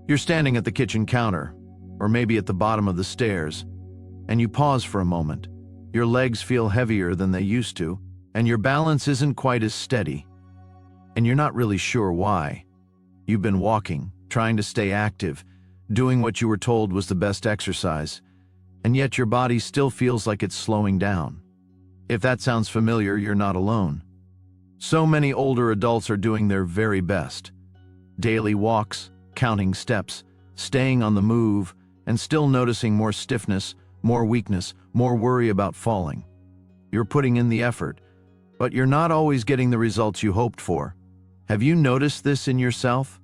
You're standing at the kitchen counter, or maybe at the bottom of the stairs, and you pause for a moment. Your legs feel heavier than they used to, and your balance isn't quite as steady. And you're not really sure why. You've been walking, trying to stay active, doing what you were told was the best exercise, and yet your body still feels like it's slowing down. If that sounds familiar, you're not alone. So many older adults are doing their very best. Daily walks, counting steps, staying on the move, and still noticing more stiffness, more weakness, more worry about falling. You're putting in the effort, but you're not always getting the results you hoped for. Have you noticed this in yourself?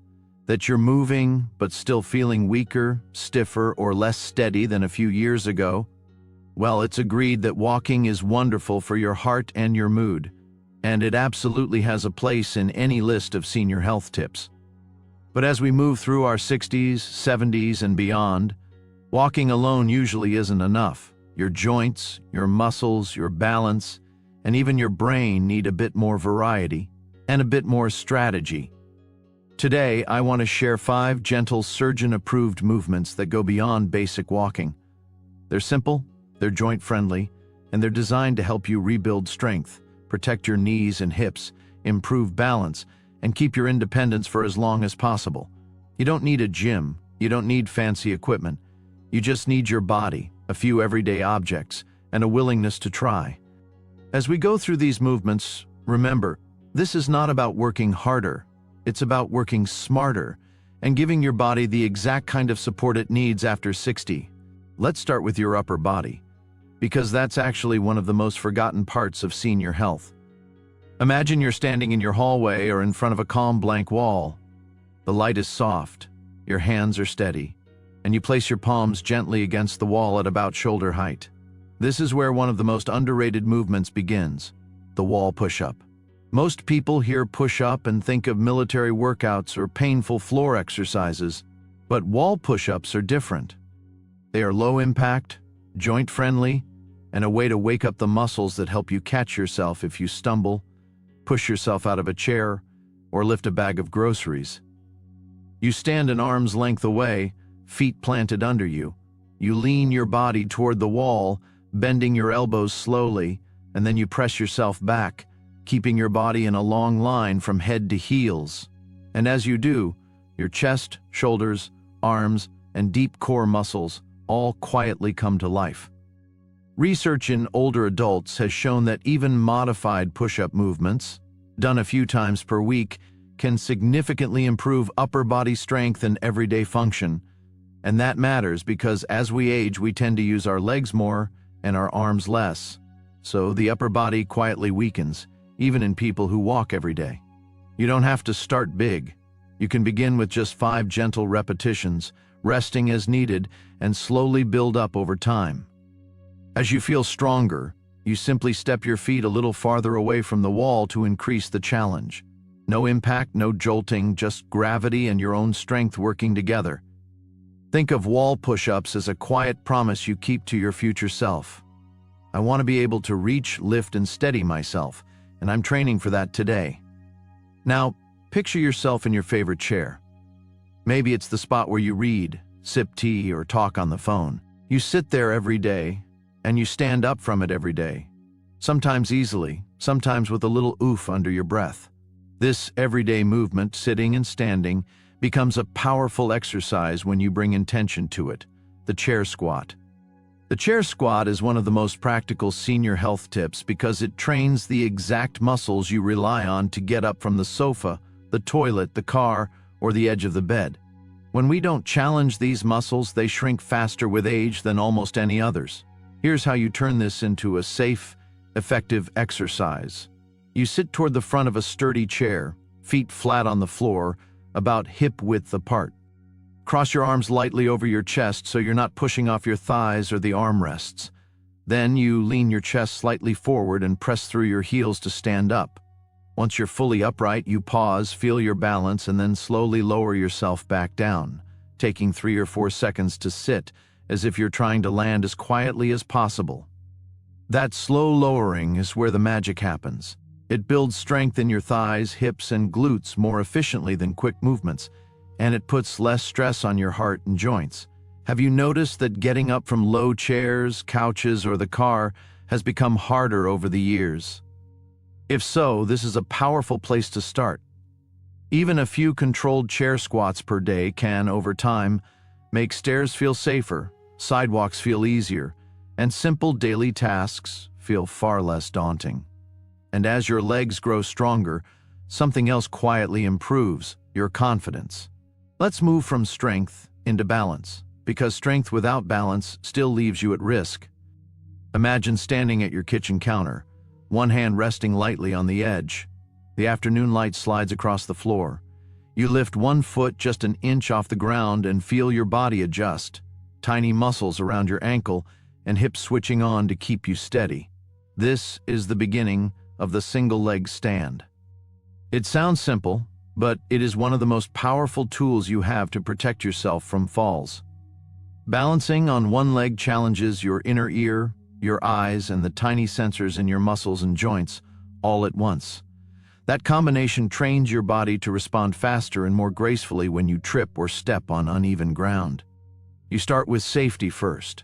That you're moving, but still feeling weaker, stiffer, or less steady than a few years ago? Well, it's agreed that walking is wonderful for your heart and your mood, and it absolutely has a place in any list of senior health tips. But as we move through our 60s, 70s, and beyond, walking alone usually isn't enough. Your joints, your muscles, your balance, and even your brain need a bit more variety and a bit more strategy. Today, I want to share 5 gentle surgeon-approved movements that go beyond basic walking. They're simple, they're joint-friendly, and they're designed to help you rebuild strength, protect your knees and hips, improve balance, and keep your independence for as long as possible. You don't need a gym, you don't need fancy equipment. You just need your body, a few everyday objects, and a willingness to try. As we go through these movements, remember, this is not about working harder. It's about working smarter and giving your body the exact kind of support it needs after 60. Let's start with your upper body, because that's actually one of the most forgotten parts of senior health. Imagine you're standing in your hallway or in front of a calm blank wall. The light is soft, your hands are steady, and you place your palms gently against the wall at about shoulder height. This is where one of the most underrated movements begins, the wall push-up. Most people hear push-up and think of military workouts or painful floor exercises, but wall push-ups are different. They are low-impact, joint-friendly, and a way to wake up the muscles that help you catch yourself if you stumble, push yourself out of a chair, or lift a bag of groceries. You stand an arm's length away, feet planted under you. You lean your body toward the wall, bending your elbows slowly, and then you press yourself back, keeping your body in a long line from head to heels. And as you do, your chest, shoulders, arms, and deep core muscles all quietly come to life. Research in older adults has shown that even modified push-up movements, done a few times per week, can significantly improve upper body strength and everyday function. And that matters because as we age, we tend to use our legs more and our arms less. So the upper body quietly weakens, even in people who walk every day. You don't have to start big. You can begin with just 5 gentle repetitions, resting as needed, and slowly build up over time. As you feel stronger, you simply step your feet a little farther away from the wall to increase the challenge. No impact, no jolting, just gravity and your own strength working together. Think of wall push-ups as a quiet promise you keep to your future self. I want to be able to reach, lift, and steady myself, and I'm training for that today. Now, picture yourself in your favorite chair. Maybe it's the spot where you read, sip tea, or talk on the phone. You sit there every day, and you stand up from it every day. Sometimes easily, sometimes with a little oof under your breath. This everyday movement, sitting and standing, becomes a powerful exercise when you bring intention to it, the chair squat. The chair squat is one of the most practical senior health tips because it trains the exact muscles you rely on to get up from the sofa, the toilet, the car, or the edge of the bed. When we don't challenge these muscles, they shrink faster with age than almost any others. Here's how you turn this into a safe, effective exercise. You sit toward the front of a sturdy chair, feet flat on the floor, about hip-width apart. Cross your arms lightly over your chest so you're not pushing off your thighs or the armrests. Then you lean your chest slightly forward and press through your heels to stand up. Once you're fully upright, you pause, feel your balance, and then slowly lower yourself back down, taking 3 or 4 seconds to sit, as if you're trying to land as quietly as possible. That slow lowering is where the magic happens. It builds strength in your thighs, hips, and glutes more efficiently than quick movements, and it puts less stress on your heart and joints. Have you noticed that getting up from low chairs, couches, or the car has become harder over the years? If so, this is a powerful place to start. Even a few controlled chair squats per day can, over time, make stairs feel safer, sidewalks feel easier, and simple daily tasks feel far less daunting. And as your legs grow stronger, something else quietly improves: your confidence. Let's move from strength into balance, because strength without balance still leaves you at risk. Imagine standing at your kitchen counter, one hand resting lightly on the edge. The afternoon light slides across the floor. You lift one foot just an inch off the ground and feel your body adjust, tiny muscles around your ankle and hips switching on to keep you steady. This is the beginning of the single-leg stand. It sounds simple, but it is one of the most powerful tools you have to protect yourself from falls. Balancing on one leg challenges your inner ear, your eyes, and the tiny sensors in your muscles and joints all at once. That combination trains your body to respond faster and more gracefully when you trip or step on uneven ground. You start with safety first.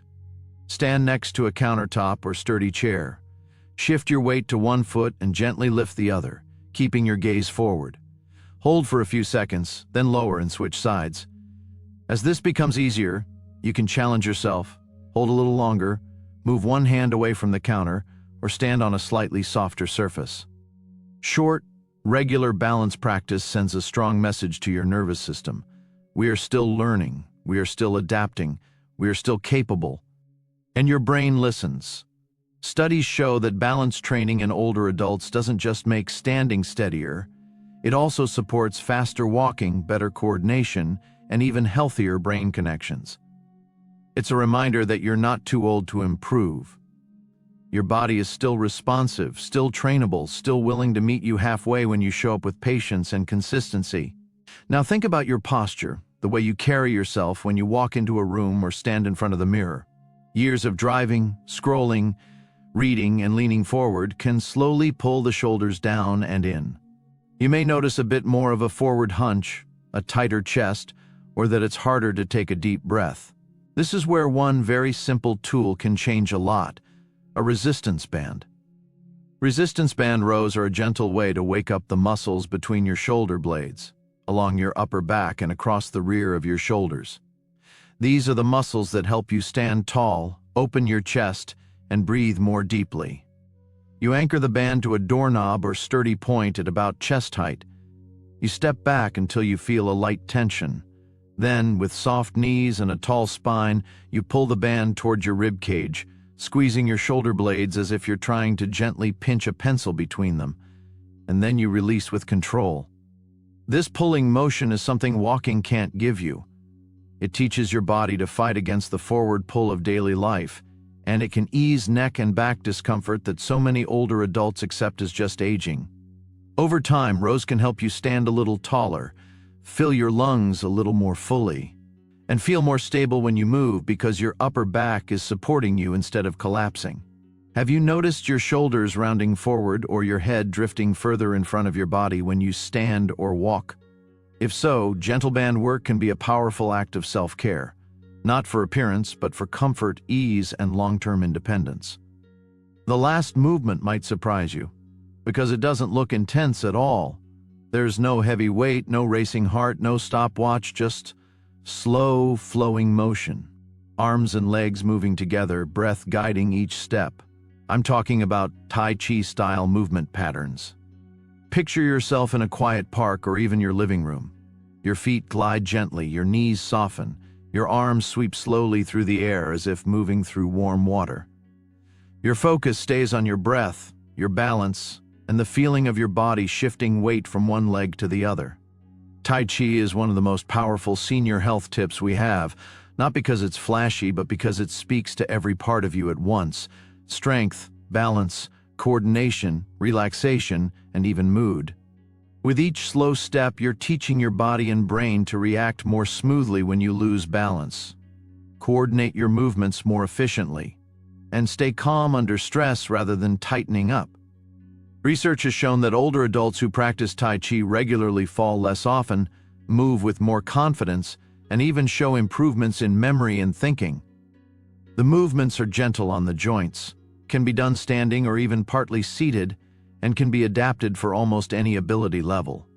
Stand next to a countertop or sturdy chair. Shift your weight to one foot and gently lift the other, keeping your gaze forward. Hold for a few seconds, then lower and switch sides. As this becomes easier, you can challenge yourself, hold a little longer, move one hand away from the counter, or stand on a slightly softer surface. Short, regular balance practice sends a strong message to your nervous system. We are still learning, we are still adapting, we are still capable. And your brain listens. Studies show that balance training in older adults doesn't just make standing steadier, it also supports faster walking, better coordination, and even healthier brain connections. It's a reminder that you're not too old to improve. Your body is still responsive, still trainable, still willing to meet you halfway when you show up with patience and consistency. Now think about your posture, the way you carry yourself when you walk into a room or stand in front of the mirror. Years of driving, scrolling, reading, and leaning forward can slowly pull the shoulders down and in. You may notice a bit more of a forward hunch, a tighter chest, or that it's harder to take a deep breath. This is where one very simple tool can change a lot: a resistance band. Resistance band rows are a gentle way to wake up the muscles between your shoulder blades, along your upper back and across the rear of your shoulders. These are the muscles that help you stand tall, open your chest, and breathe more deeply. You anchor the band to a doorknob or sturdy point at about chest height. You step back until you feel a light tension. Then, with soft knees and a tall spine, you pull the band toward your rib cage, squeezing your shoulder blades as if you're trying to gently pinch a pencil between them. And then you release with control. This pulling motion is something walking can't give you. It teaches your body to fight against the forward pull of daily life, and it can ease neck and back discomfort that so many older adults accept as just aging. Over time, rows can help you stand a little taller, fill your lungs a little more fully, and feel more stable when you move because your upper back is supporting you instead of collapsing. Have you noticed your shoulders rounding forward or your head drifting further in front of your body when you stand or walk? If so, gentle band work can be a powerful act of self-care, not for appearance, but for comfort, ease, and long-term independence. The last movement might surprise you, because it doesn't look intense at all. There's no heavy weight, no racing heart, no stopwatch, just slow, flowing motion. Arms and legs moving together, breath guiding each step. I'm talking about Tai Chi-style movement patterns. Picture yourself in a quiet park or even your living room. Your feet glide gently, your knees soften, your arms sweep slowly through the air as if moving through warm water. Your focus stays on your breath, your balance, and the feeling of your body shifting weight from one leg to the other. Tai Chi is one of the most powerful senior health tips we have, not because it's flashy, but because it speaks to every part of you at once: strength, balance, coordination, relaxation, and even mood. With each slow step, you're teaching your body and brain to react more smoothly when you lose balance, coordinate your movements more efficiently, and stay calm under stress rather than tightening up. Research has shown that older adults who practice Tai Chi regularly fall less often, move with more confidence, and even show improvements in memory and thinking. The movements are gentle on the joints, can be done standing or even partly seated, and can be adapted for almost any ability level.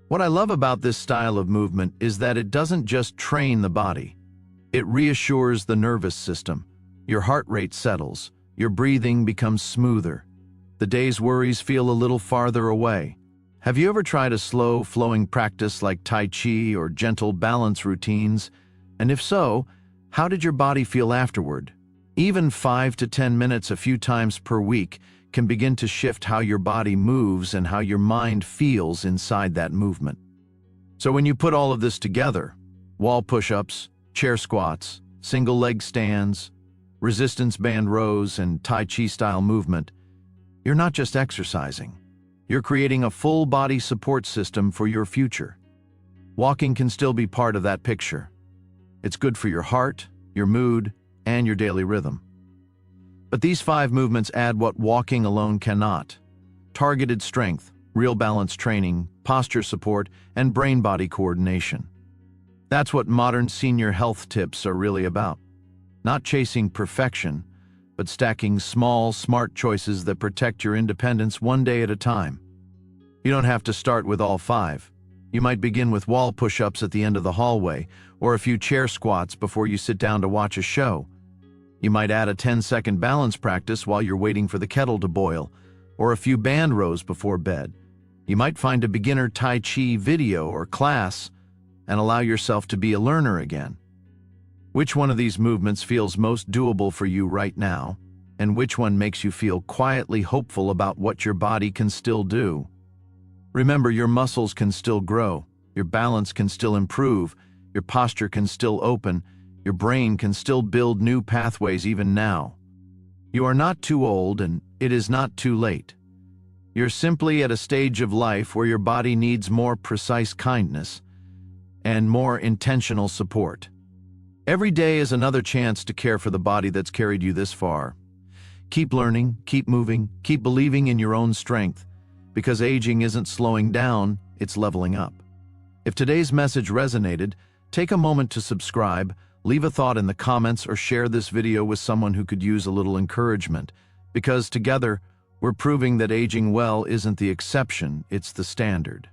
What I love about this style of movement is that it doesn't just train the body. It reassures the nervous system. Your heart rate settles, your breathing becomes smoother. The day's worries feel a little farther away. Have you ever tried a slow, flowing practice like Tai Chi or gentle balance routines? And if so, how did your body feel afterward? Even 5 to 10 minutes a few times per week can begin to shift how your body moves and how your mind feels inside that movement. So when you put all of this together, wall push-ups, chair squats, single leg stands, resistance band rows, and Tai Chi style movement, you're not just exercising. You're creating a full body support system for your future. Walking can still be part of that picture. It's good for your heart, your mood, and your daily rhythm. But these 5 movements add what walking alone cannot: targeted strength, real balance training, posture support, and brain-body coordination. That's what modern senior health tips are really about. Not chasing perfection, but stacking small, smart choices that protect your independence one day at a time. You don't have to start with all 5. You might begin with wall push-ups at the end of the hallway, or a few chair squats before you sit down to watch a show. You might add a 10-second balance practice while you're waiting for the kettle to boil, or a few band rows before bed. You might find a beginner Tai Chi video or class and allow yourself to be a learner again. Which one of these movements feels most doable for you right now, and which one makes you feel quietly hopeful about what your body can still do? Remember, your muscles can still grow, your balance can still improve, your posture can still open, your brain can still build new pathways even now. You are not too old, and it is not too late. You're simply at a stage of life where your body needs more precise kindness and more intentional support. Every day is another chance to care for the body that's carried you this far. Keep learning, keep moving, keep believing in your own strength, because aging isn't slowing down, it's leveling up. If today's message resonated, take a moment to subscribe, leave a thought in the comments, or share this video with someone who could use a little encouragement, because together, we're proving that aging well isn't the exception, it's the standard.